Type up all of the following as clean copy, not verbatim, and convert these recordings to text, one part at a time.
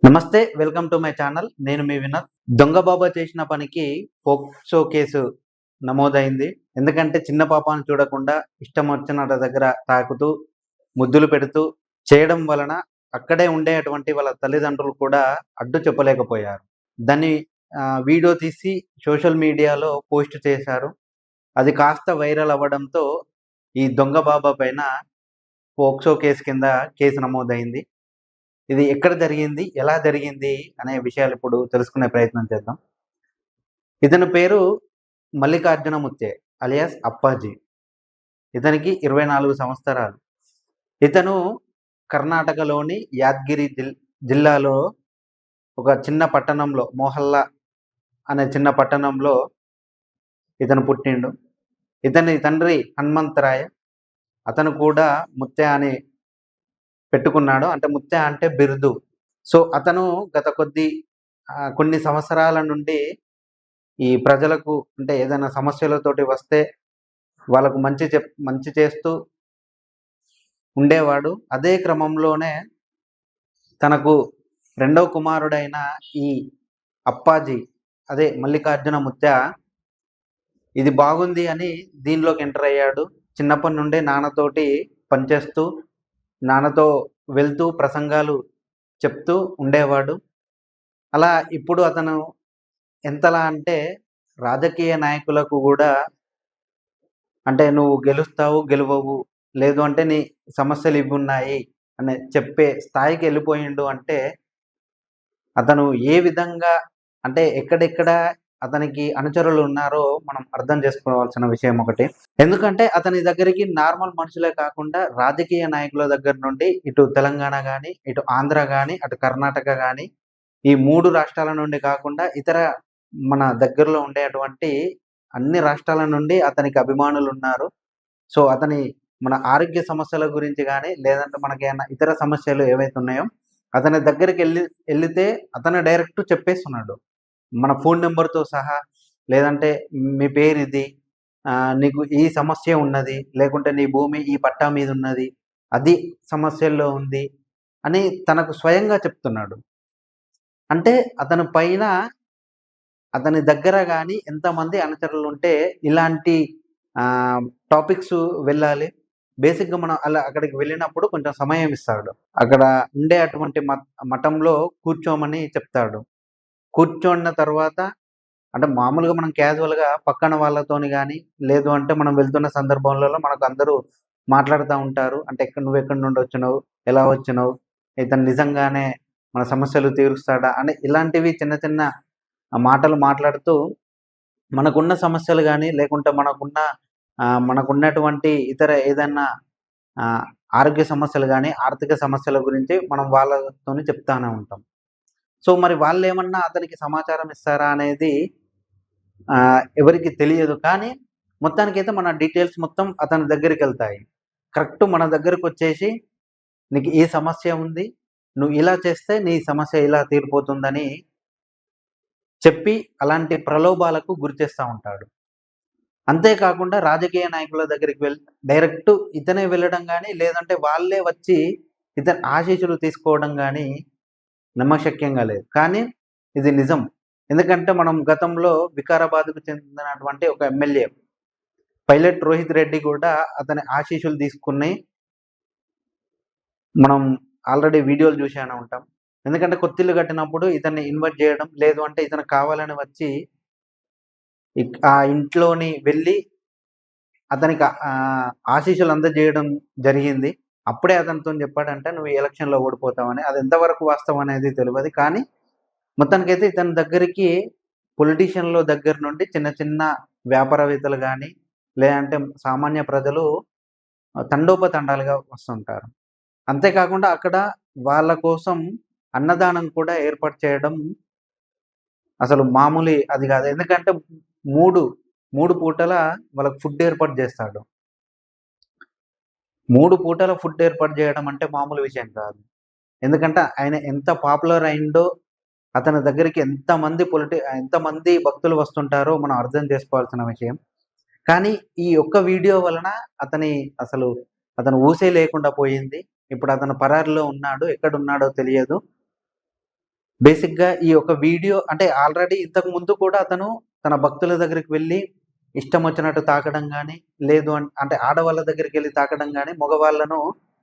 నమస్తే, welcome to my channel. నేను మీ వినోద్. దొంగ బాబా చేసిన పనికి పోక్సో కేసు నమోదైంది. ఎందుకంటే చిన్న పాపను చూడకుండా ఇష్టం వచ్చినట్టు దగ్గర తాకుతూ, ముద్దులు పెడుతూ చేయడం వలన అక్కడే ఉండేటువంటి వాళ్ళ తల్లిదండ్రులు కూడా అడ్డు చెప్పలేకపోయారు. దాన్ని వీడియో తీసి సోషల్ మీడియాలో పోస్ట్ చేశారు. అది కాస్త వైరల్ అవ్వడంతో ఈ దొంగ బాబా పైన పోక్సో కేసు కింద కేసు నమోదైంది. ఇది ఎక్కడ జరిగింది? ఎలా జరిగింది? అనే విషయాలు ఇప్పుడు తెలుసుకునే ప్రయత్నం చేద్దాం. ఇతని పేరు మల్లికార్జున ముత్తే అలియాస్ అప్పాజీ. ఇతనికి 24 సంవత్సరాలు. ఇతను కర్ణాటకలోని యాద్గిరి జిల్లాలో ఒక చిన్న పట్టణంలో మొహల్లా అనే చిన్న పట్టణంలో ఇతను పుట్టిండు. ఇతని తండ్రి హనుమంతరాయ. అతను కూడా ముత్తే అని పెట్టుకున్నాడు. అంటే ముత్య అంటే బిరుదు. సో అతను గత కొన్ని సంవత్సరాల నుండి ఈ ప్రజలకు అంటే ఏదైనా సమస్యలతోటి వస్తే వాళ్ళకు మంచి చేస్తూ ఉండేవాడు. అదే క్రమంలోనే తనకు రెండవ కుమారుడైన ఈ అప్పాజీ అదే మల్లికార్జున ముత్య ఇది బాగుంది అని దీనిలోకి ఎంటర్ అయ్యాడు. చిన్నప్పటి నుండే నాన్నతోటి పనిచేస్తూ నాన్నతో వెళ్తూ ప్రసంగాలు చెప్తూ ఉండేవాడు. అలా ఇప్పుడు అతను ఎంతలా అంటే రాజకీయ నాయకులకు కూడా అంటే నువ్వు గెలుస్తావు, గెలవవు, లేదు అంటే నీ సమస్యలు ఇవి ఉన్నాయి అని చెప్పే స్థాయికి వెళ్ళిపోయిండు. అంటే అతను ఏ విధంగా అంటే ఎక్కడెక్కడ అతనికి అనుచరులు ఉన్నారో మనం అర్థం చేసుకోవాల్సిన విషయం ఒకటి. ఎందుకంటే అతని దగ్గరికి నార్మల్ మనుషులే కాకుండా రాజకీయ నాయకుల దగ్గర నుండి ఇటు తెలంగాణ కానీ, ఇటు ఆంధ్ర కానీ, అటు కర్ణాటక కానీ ఈ 3 రాష్ట్రాల నుండి కాకుండా ఇతర మన దగ్గరలో ఉండేటువంటి అన్ని రాష్ట్రాల నుండి అతనికి అభిమానులు ఉన్నారు. సో అతని మన ఆరోగ్య సమస్యల గురించి కానీ లేదంటే మనకేమైనా ఇతర సమస్యలు ఏవైతే ఉన్నాయో అతని దగ్గరికి వెళ్లితే అతను డైరెక్ట్ చెప్పేస్తున్నాడు. మన ఫోన్ నెంబర్తో సహా, లేదంటే మీ పేరు ఇది, నీకు ఈ సమస్య ఉన్నది, లేకుంటే నీ భూమి ఈ పట్టా మీద ఉన్నది, అది సమస్యల్లో ఉంది అని తనకు స్వయంగా చెప్తున్నాడు. అంటే అతని పైన అతని దగ్గర కానీ ఎంతమంది అనుచరులు ఉంటే ఇలాంటి టాపిక్స్ వెళ్ళాలి. బేసిక్గా మనం అలా అక్కడికి వెళ్ళినప్పుడు కొంచెం సమయం ఇస్తాడు. అక్కడ ఉండే అటువంటి మఠంలో కూర్చోమని చెప్తాడు. కూర్చున్న తర్వాత అంటే మామూలుగా మనం క్యాజువల్‌గా పక్కన వాళ్ళతోని గానీ, లేదు అంటే మనం వెళ్తున్న సందర్భంలలో మనకు అందరూ మాట్లాడుతా ఉంటారు. అంటే నువ్వెక్కడి నుండి వచ్చినవు? ఎలా వచ్చినవు? ఇతను నిజంగానే మన సమస్యలు తీరుస్తాడా? అని ఇలాంటివి చిన్న చిన్న మాటలు మాట్లాడుతూ మనకున్న సమస్యలు గానీ, లేకుంటే మనకున్నటువంటి ఇతర ఏదన్నా ఆరోగ్య సమస్యలు గానీ, ఆర్థిక సమస్యల గురించి మనం వాళ్ళతోని చెప్తానే ఉంటాం. సో మరి వాళ్ళేమన్నా అతనికి సమాచారం ఇస్తారా అనేది ఎవరికీ తెలియదు. కానీ మొత్తానికైతే మన డీటెయిల్స్ మొత్తం అతని దగ్గరికెళ్తాయి. కరెక్ట్ మన దగ్గరకొచ్చేసి నీకు ఈ సమస్య ఉంది, నువ్వు ఇలా చేస్తే నీ సమస్య ఇలా తీరిపోతుందని చెప్పి అలాంటి ప్రలోభాలకు గురిచేస్తా ఉంటాడు. అంతేకాకుండా రాజకీయ నాయకుల దగ్గరికి డైరెక్ట్ ఇతనే వెళ్ళడం గానీ, లేదంటే వాళ్ళే వచ్చి ఇతని ఆశీస్సులు తీసుకోవడం గానీ నమ్మశక్యంగా లేదు. కానీ ఇది నిజం. ఎందుకంటే మనం గతంలో వికారాబాద్‌కు చెందినటువంటి ఒక ఎమ్మెల్యే పైలట్ రోహిత్ రెడ్డి కూడా అతని ఆశీస్సులు తీసుకొని మనం ఆల్రెడీ వీడియోలు చూశానే ఉంటాం. ఎందుకంటే కొత్తిల్లు కట్టినప్పుడు ఇతన్ని ఇన్వైట్ చేయడం, లేదు అంటే ఇతను కావాలని వచ్చి ఆ ఇంట్లోని వెళ్ళి అతనికి ఆశీస్సులు అందజేయడం జరిగింది. అప్పుడే అతనితోని చెప్పాడంట నువ్వు ఈ ఎలక్షన్‌లో ఓడిపోతావని. అది ఎంతవరకు వాస్తవం అనేది తెలవదు. కానీ మొత్తానికైతే ఇతని దగ్గరికి పొలిటీషియన్‌ల దగ్గర నుండి చిన్న చిన్న వ్యాపారవేత్తలు గానీ, లేదంటే సామాన్య ప్రజలు తండోపతండాలుగా వస్తుంటారు. అంతేకాకుండా అక్కడ వాళ్ళ కోసం అన్నదానం కూడా ఏర్పాటు చేయడం అసలు మామూలు అది కాదు. ఎందుకంటే 3 పూటల వాళ్ళకి ఫుడ్ ఏర్పాటు చేస్తాడు. 3 పూటల ఫుడ్ ఏర్పాటు చేయడం అంటే మామూలు విషయం కాదు. ఎందుకంటే ఆయన ఎంత పాపులర్ అయిండో, అతని దగ్గరికి ఎంతమంది భక్తులు వస్తుంటారో మనం అర్థం చేసుకోవాల్సిన విషయం. కానీ ఈ ఒక్క వీడియో వలన అతను ఊసే లేకుండా పోయింది. ఇప్పుడు అతను పరారీలో ఉన్నాడు. ఎక్కడున్నాడో తెలియదు. బేసిక్‌గా ఈ యొక్క వీడియో అంటే ఆల్రెడీ ఇంతకు ముందు కూడా అతను తన భక్తుల దగ్గరికి వెళ్లి ఇష్టం వచ్చినట్టు తాకడం గాని, లేదు అంటే ఆడవాళ్ళ దగ్గరికెళ్లి తాకడం గాని, మగవాళ్ళను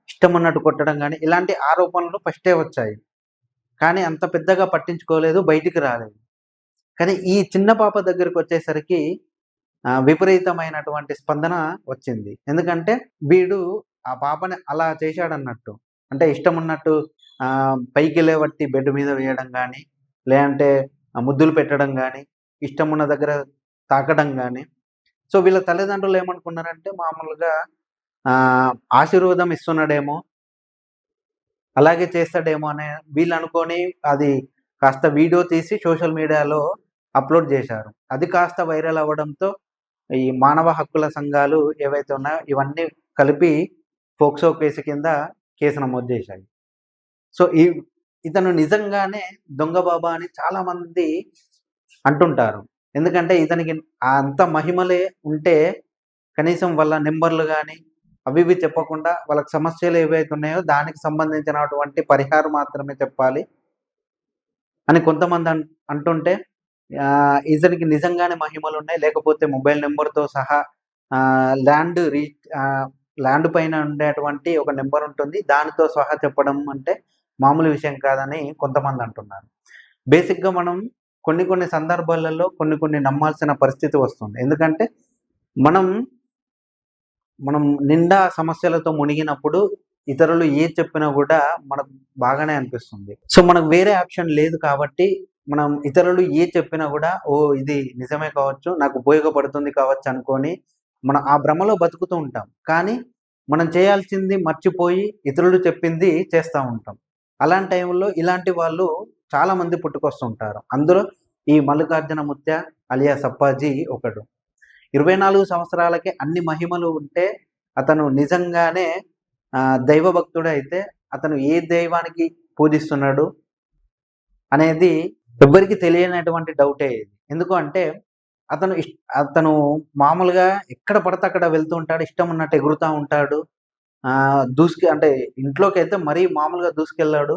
ఇష్టం ఉన్నట్టు కొట్టడం గాని, ఇలాంటి ఆరోపణలు ఫస్టే వచ్చాయి. కానీ అంత పెద్దగా పట్టించుకోలేదు, బయటికి రాలేదు. కానీ ఈ చిన్న పాప దగ్గరికొచ్చేసరికి విపరీతమైనటువంటి స్పందన వచ్చింది. ఎందుకంటే వీడు ఆ పాపని అలా చేశాడన్నట్టు. అంటే ఇష్టమున్నట్టు పైకి లేవట్టి బెడ్ మీద వేయడం గానీ, లేదంటే ముద్దులు పెట్టడం గానీ, ఇష్టమున్న దగ్గర తాకడం గానీ. సో, వీళ్ళ తల్లిదండ్రులు ఏమనుకున్నారంటే మామూలుగా ఆశీర్వాదం ఇస్తున్నాడేమో, అలాగే చేస్తాడేమో అని వీళ్ళనుకోని అది కాస్త వీడియో తీసి సోషల్ మీడియాలో అప్‌లోడ్ జేశారు. అది కాస్త వైరల్ అవ్వడంతో ఈ మానవ హక్కుల సంఘాలు ఏవైతే ఉన్నాయో ఇవన్నీ కలిపి పోక్సో కేసు కింద కేసు నమోదు జేశాయి. సో, ఇతను నిజంగానే దొంగ బాబా అని చాలామంది అంటుంటారు. ఎందుకంటే ఇతనికి అంత మహిమలే ఉంటే కనీసం వాళ్ళ నంబర్‌లు గాని, అవి ఇవి చెప్పకుండా వాళ్ళకి సమస్యలు ఏవైతే ఉన్నాయో దానికి సంబంధించినటువంటి పరిహారం మాత్రమే చెప్పాలి అని కొంతమంది అంటుంటే ఇతనికి నిజంగానే మహిమలున్నాయి. లేకపోతే మొబైల్ నంబర్‌తో సహా ఆహ్, ల్యాండ్ రీ ల్యాండ్ పైన ఉండేటువంటి ఒక నంబర్ ఉంటుంది. దానితో సహా చెప్పడం అంటే మామూలు విషయం కాదని కొంతమంది అంటున్నారు. బేసిక్‌గా మనం కొన్ని కొన్ని సందర్భాలలో కొన్ని కొన్ని నమ్మాల్సిన పరిస్థితి వస్తుంది. ఎందుకంటే మనం మనం నిండా సమస్యలతో మునిగినప్పుడు ఇతరులు ఏది చెప్పినా గూడా మనకు బాగానే అనిపిస్తుంది. సో, మనకు వేరే ఆప్షన్ లేదు కాబట్టి మనం ఇతరులు ఏది చెప్పినా గూడా ఓహ్! ఇది నిజమే కావచ్చు, నాకు ఉపయోగపడుతుంది కావచ్చు అనుకోని మనం ఆ భ్రమలో బతుకుతూ ఉంటాం. కానీ మనం చేయాల్సింది మర్చిపోయి ఇతరులు చెప్పింది చేస్తా ఉంటాం. అలాంటి టైంలో ఇలాంటి వాళ్ళు చాలామంది పుట్టుకొస్తుంటారు. అందులో ఈ మల్లికార్జున ముత్య అలియాస్ అప్పాజీ ఒకడు. 24 సంవత్సరాలకే అన్ని మహిమలు ఉంటే అతను నిజంగానే దైవభక్తుడైతే అతను ఏ దైవానికి పూజిస్తున్నాడు అనేది ఎవ్వరికీ తెలియనటువంటి డౌటే ఇది. ఎందుకు అంటే అతను మామూలుగా ఎక్కడ పడితే అక్కడ వెళ్తూ ఉంటాడు. ఇష్టం ఉన్నట్టు ఎగురుతా ఉంటాడు. అంటే ఇంట్లోకైతే మరీ మామూలుగా దూసుకెళ్ళాడు.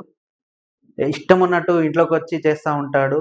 ఇష్టం ఉన్నట్టు ఇంట్లోకొచ్చి చేస్తా ఉంటాడు.